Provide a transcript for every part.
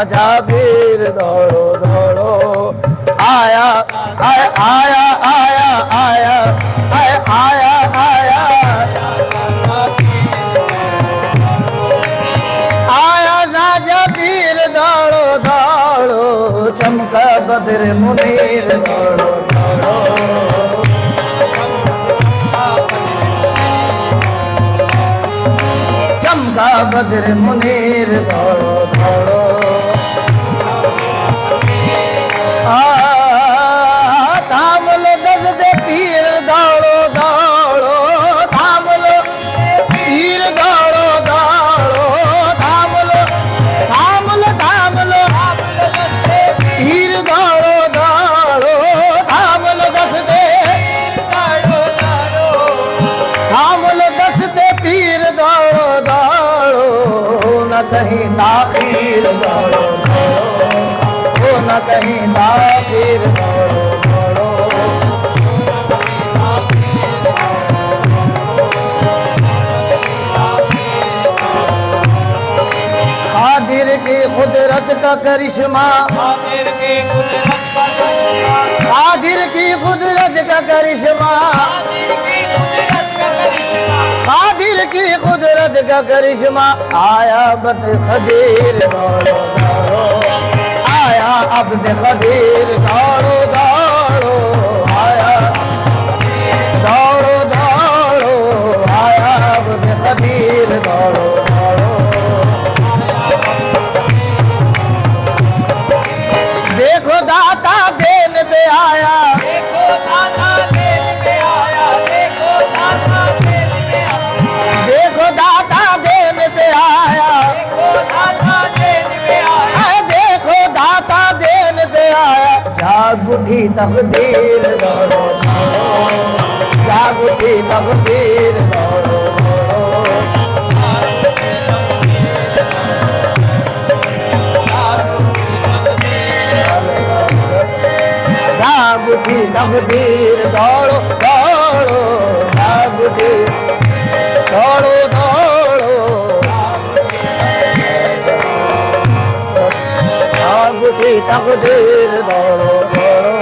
जाबीर दौड़ो दौड़ो आया आया आया आया आया आया आया आया जाबीर दौड़ो दौड़ो चमका बद्र मुनीर दौड़ो दौड़ो चमका बद्र मुनीर दौड़ो दौड़ो थाम लो दसदे पीर दौड़ो दौड़ो थाम लो पीर दौड़ो दौड़ो थाम लो पीर दौड़ो दौड़ो थाम लो दसदे पीर दौड़ो दौड़ो न कहीं ताखीर दौड़ो दौड़ो न कहीं ताखीर दौड़ो दौड़ो खादिर की कुदरत का करिश्मा खादिर की कुदरत का करिश्मा खादिर की कुदरत का करिश्मा आया बद खदीर दौड़ो दौड़ो आया अब्द खदीर दौड़ो दौड़ो आया दौड़ो दौड़ो आया अब्द खदीर दौड़ो दौड़ो देखो दाता देन पे आया देखो दाता देन पे आया देखो दाता देन पे आया जाग उठी तकदीर दौड़ो दौड़ो जाग उठी तकदीर दौड़ो दौड़ो जाग उठी तकदीर दौड़ो दौड़ो जाग उठी दौड़ो दौड़ो जाग उठी तकदीर दौड़ो दौड़ो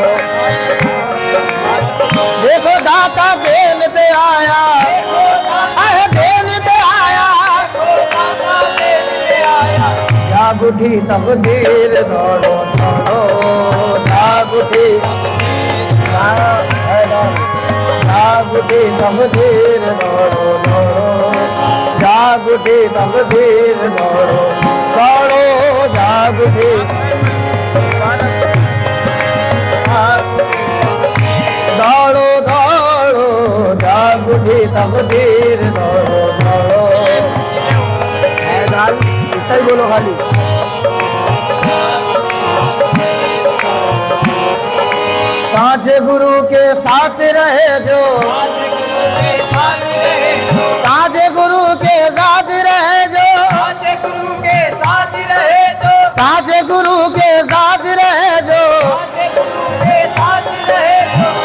देखो दाता देन पे आया देन पे आया जाग उठी तकदीर दौड़ो दौड़ो जाग उठी जाग उठी तकदीर दौड़ो दौड़ो जाग उठी तकदीर दौड़ो दौड़ो जाग उठी दौड़ो दौड़ो जाग उठी तकदीर दौड़ो दौड़ो इतना ही बोलो खाली साचे गुरु के साथ रहे जो साचे गुरु के साथ रहे जो साचे गुरु के साथ रहे जो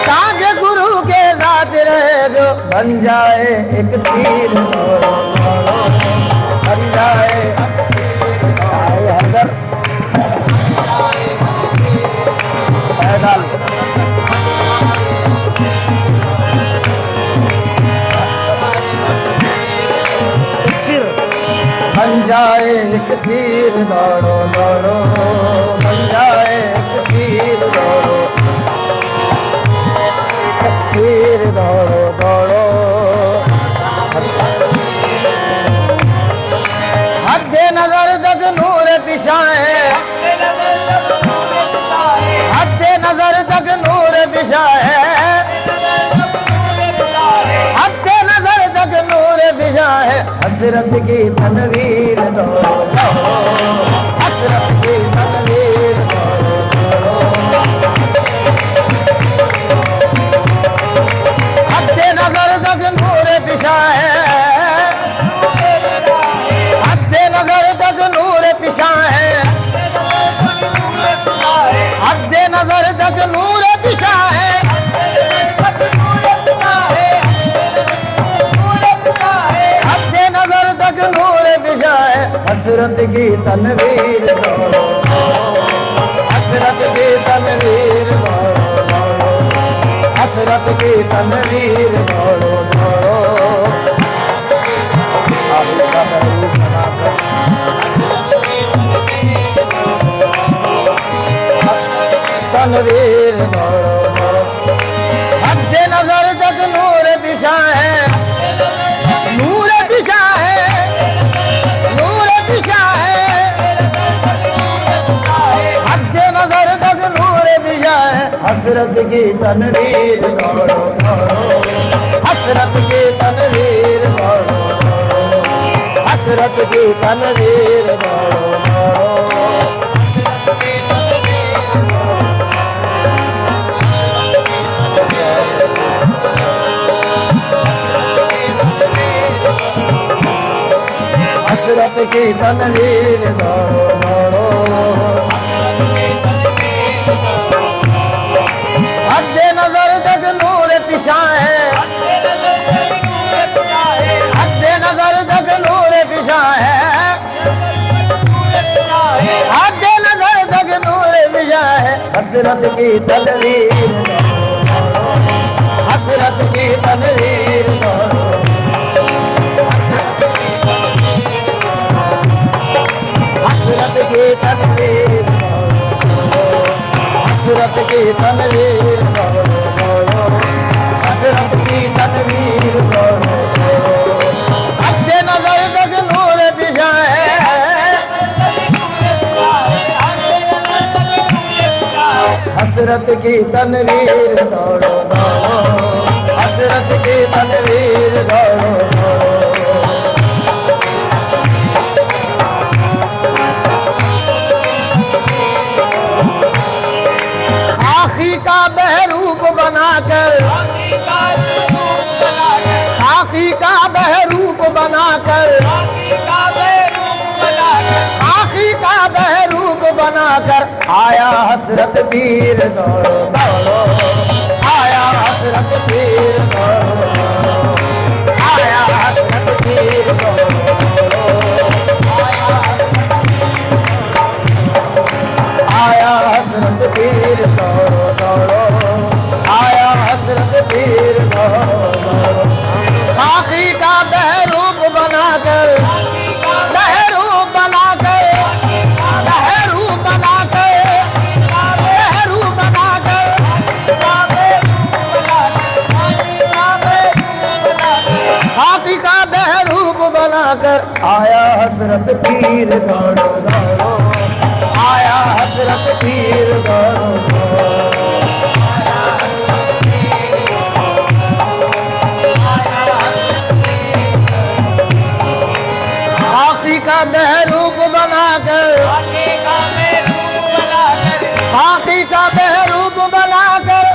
साचे गुरु के साथ रहे जो बन जाए एक सीर दौड़ो दौड़ो बन जाए हैदर हैदर बन जाए एक सीर दौड़ो दौड़ो बन जाए एक सीर दौड़ो एक सीर दौड़ो दौड़ो हद्दे नजर तक नूर पिशाए हद्दे नजर तक नूर पिशाए हद्दे नजर तक नूर पिशाए हसरत की तनवीर दौड़ो दौड़ो हसरत की तनवीर दौड़ो दौड़ो हद्दे नजर तक नूर पिशाए हद्दे नजर तक नूर पिशाए हद्दे नजर तक नूर पिशाए हद्दे नजर तक नूर पिशाए हसरत की तनवीर दौड़ो हसरत की तनवीर दौड़ो दौड़ो आबिद का महबूब बनाकर तनवीर दौड़ो दौड़ो हद नजर तक नूर दिशा है नूर दिशा है नूर दिशा है हद नजर तक नूर दिशा है हसरत की तनवीर दौड़ो दौड़ो हसरत की तनवीर दौड़ो दौड़ो हसरत की तनवीर दौड़ो दौड़ो हसरत की तनवीर दौड़ो दौड़ो हद नजर तक नूर पिशा है हद नजर तक नूर पिशा है हद नजर तक नूर पिशा है हसरत की तनवीर दौड़ो हसरत की तनवीर दौड़ो हसरत की तनवीर हसरत की तनवीर हसरत की तनवीर हद नजर तक नूर दिशा है हसरत की तनवीर दौड़ो दौड़ो हसरत की तनवीर दौड़ो दौड़ो खाकी का बहरूप बनाकर खाकी का बहरूप बनाकर खाकी का बहरूप बनाकर आया हसरत पीर दौड़ो दौड़ो आया हसरत पीर दौड़ो दौड़ो आया हसरत पीर दौड़ो दौड़ो आया हसरत पीर दौड़ो दौड़ो आया हसरत पीर दौड़ो दौड़ो खाकी का बहरूप बनाकर बहरूप बनाकर बहरूप बनाकर बहरूप बनाकर खाकी का बहरूप बनाकर आया हसरत पीर दौड़ो दौड़ो आया हसरत पीर दौड़ो दौड़ो खाकी का बहरूप बनाकर खाकी का बहरूप बनाकर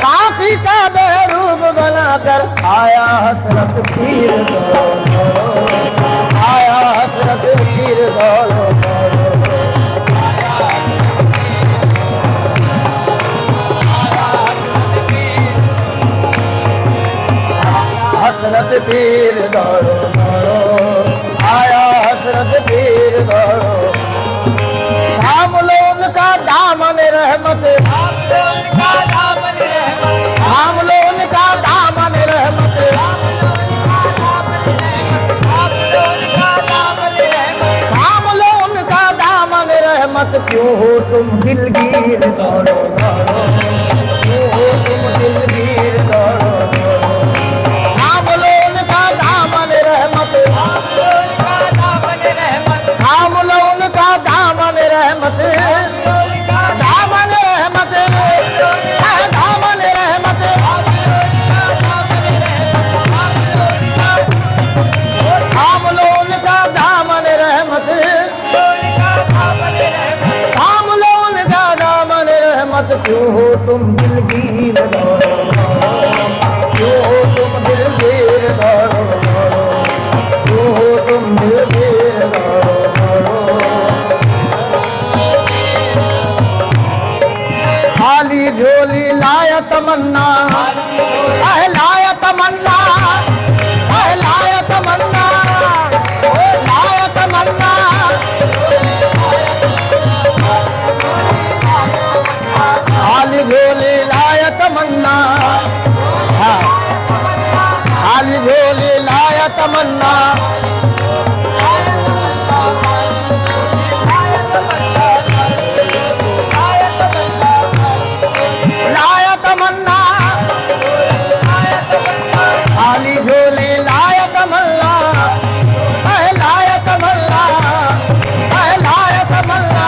खाकी का बहरूप बनाकर आया हसरत पीर दौड़ो दौड़ो आया हसरत पीर दौड़ो दौड़ो हसरत पीर दौड़ो दौड़ो आया हसरत पीर दौड़ो थाम लो उनका दामन रहमत थाम लो उनका दामन रहमत थाम लो उनका दामन रहमत क्यों हो तुम दिलगीर दौड़ो दौड़ो क्यों हो तुम दिलगीर दौड़ो दौड़ो थाम लो उनका दामन रहमत थाम लो उनका दामन रहमत दामन रहमत दामन रहमत थाम लो उनका दामन रहमत थाम लो उनका दामन रहमत क्यों हो तुम दिलगीर दौड़ो दौड़ो क्यों हो तुम दिलगीर दौड़ो दौड़ो क्यों हो तुम दिलगीर दौड़ो दौड़ो खाली झोली लाया तमन्ना लाया तमन्ना लाया तमन्ना लाया तमन्ना खाली झोली तमन्ना, लाया तमन्ना, खाली झोली लाया तमन्ना, लाया तमन्ना, लाया तमन्ना,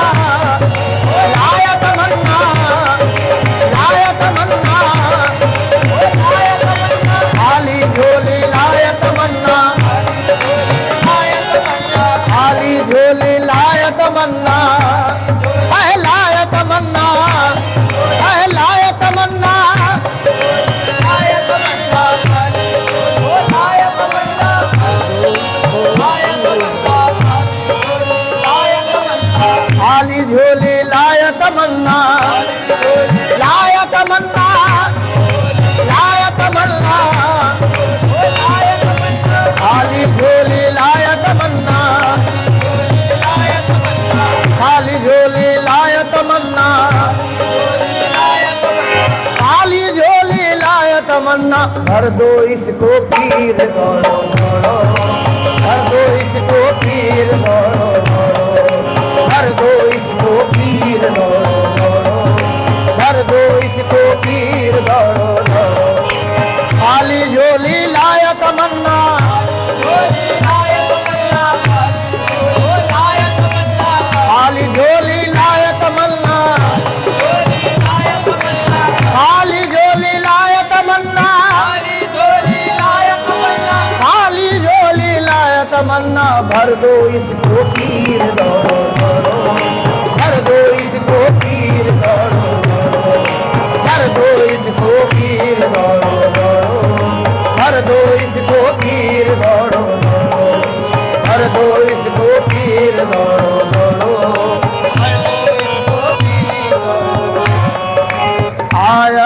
लाया तमन्ना, लाया तमन्ना, खाली झोली लाया तमन्ना, खाली झोली लाया तमन्ना, लाया तमन्ना, लाया तमन्ना, खाली झोली लाया तमन्ना, लाया तमन्ना, लाया तमन्ना, खाली झोली लाया तमन्ना, खाली झोली लाया तमन्ना, खाली झोली लाया तमन्ना, भर दो इसको पीर दौड़ो दौड़ो, भर दो इसको पीर दौड़ो दौड़ो, भर दो इसको पीर दौड़ो दौड़ो, भर दो इसको पीर दौड़ो दौड़ो, खाली झोली लाया तमन्ना, खाली झोली लाया तमन्ना, खाली झोली लाया तमन्ना, खाली झोली लाया तमन्ना, भर दो इसको पीर दौड़ो दौड़ो, भर दो इसको पीर दौड़ो दौड़ो, भर दो इसको पीर दौड़ो दौड़ो, भर दो इसको पीर दौड़ो दौड़ो, भर दो इसको पीर दौड़ो दौड़ो, आया